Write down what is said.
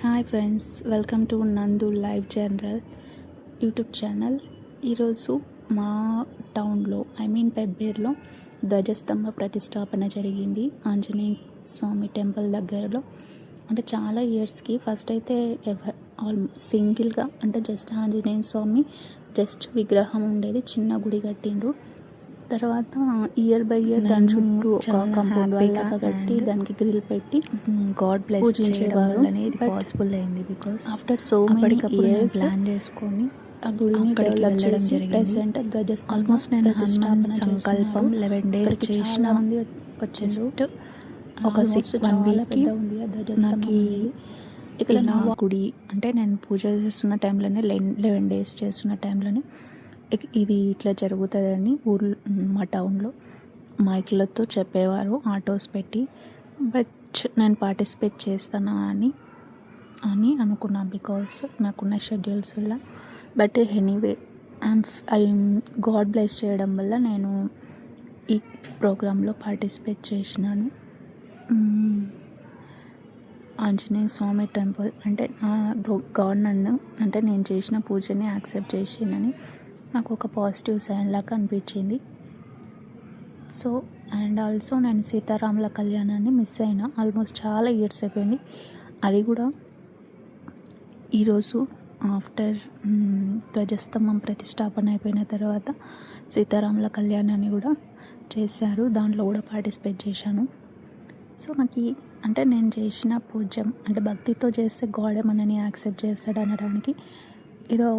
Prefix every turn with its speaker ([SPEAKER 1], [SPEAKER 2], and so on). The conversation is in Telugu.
[SPEAKER 1] హాయ్ ఫ్రెండ్స్, వెల్కమ్ టు నందు లైవ్ జనరల్ యూట్యూబ్ ఛానల్. ఈరోజు మా టౌన్లో పెబ్బేరులో ధ్వజస్తంభ ప్రతిష్టాపన జరిగింది ఆంజనేయ స్వామి టెంపుల్ దగ్గరలో. అంటే చాలా ఇయర్స్కి ఫస్ట్ అయితే సింగిల్గా అంటే జస్ట్ ఆంజనేయ స్వామి జస్ట్ విగ్రహం ఉండేది, చిన్న గుడి కట్టిండ్రు. తర్వాత ఇయర్ బై ఇయర్ దాని చుట్టూ ఒక కాంపౌండ్ లాగా కట్టి దానికి గ్రిల్ పెట్టి
[SPEAKER 2] గాడ్ బ్లెస్
[SPEAKER 1] పూజించేవారు.
[SPEAKER 2] అనేది పాసిబుల్ అయింది because
[SPEAKER 1] after so many years
[SPEAKER 2] plan చేసుకొని
[SPEAKER 1] ఆ గుడిని డెవలప్ చేసి ప్రెసెంట్ ధ్వజస్తంభం
[SPEAKER 2] ఆల్మోస్ట్ నేను
[SPEAKER 1] ప్రతిష్టాపన
[SPEAKER 2] సంకల్పం 11 days
[SPEAKER 1] ఇక్కడికి
[SPEAKER 2] చేసిన
[SPEAKER 1] చాలా మంది వచ్చేసి
[SPEAKER 2] ఒక 1
[SPEAKER 1] చాలా
[SPEAKER 2] week
[SPEAKER 1] పెద్ద ఉంది ఆ ధ్వజస్తంభం
[SPEAKER 2] నాకు
[SPEAKER 1] అనేది. ఇక్కడ
[SPEAKER 2] ఇలా గుడి అంటే నేను పూజ చేస్తున్న టైంలోనే 11 days చేస్తున్న టైంలోనే ఇది ఇట్లా జరుగుతుందని మా టౌన్లో మైకులతో చెప్పేవారు, ఆటోస్ పెట్టి. బట్ నేను పార్టిసిపేట్ చేస్తానా అని అనుకున్నాను బికాస్ నాకున్న షెడ్యూల్స్ వల్ల. But anyway I'm God bless చేయడం వల్ల నేను ఈ ప్రోగ్రాంలో పార్టిసిపేట్ చేసినాను. ఆంజనేయ స్వామి టెంపుల్ అంటే గాడ్ నన్ను అంటే నేను చేసిన పూజని యాక్సెప్ట్ చేసినని నాకు ఒక పాజిటివ్ సైన్ లాగా అనిపించింది. సో అండ్ ఆల్సో నేను సీతారాముల కళ్యాణాన్ని మిస్ అయినా, ఆల్మోస్ట్ చాలా ఇయర్స్ అయిపోయింది. అది కూడా ఈరోజు ఆఫ్టర్ ధ్వజస్తంభం ప్రతిష్టాపన అయిపోయిన తర్వాత సీతారాముల కళ్యాణాన్ని కూడా చేశారు, దాంట్లో కూడా పార్టిసిపేట్ చేశాను. సో నాకు అంటే నేను చేసిన పూజ అంటే భక్తితో చేస్తే గాడే మనని యాక్సెప్ట్ చేస్తాడు అనడానికి ఇదో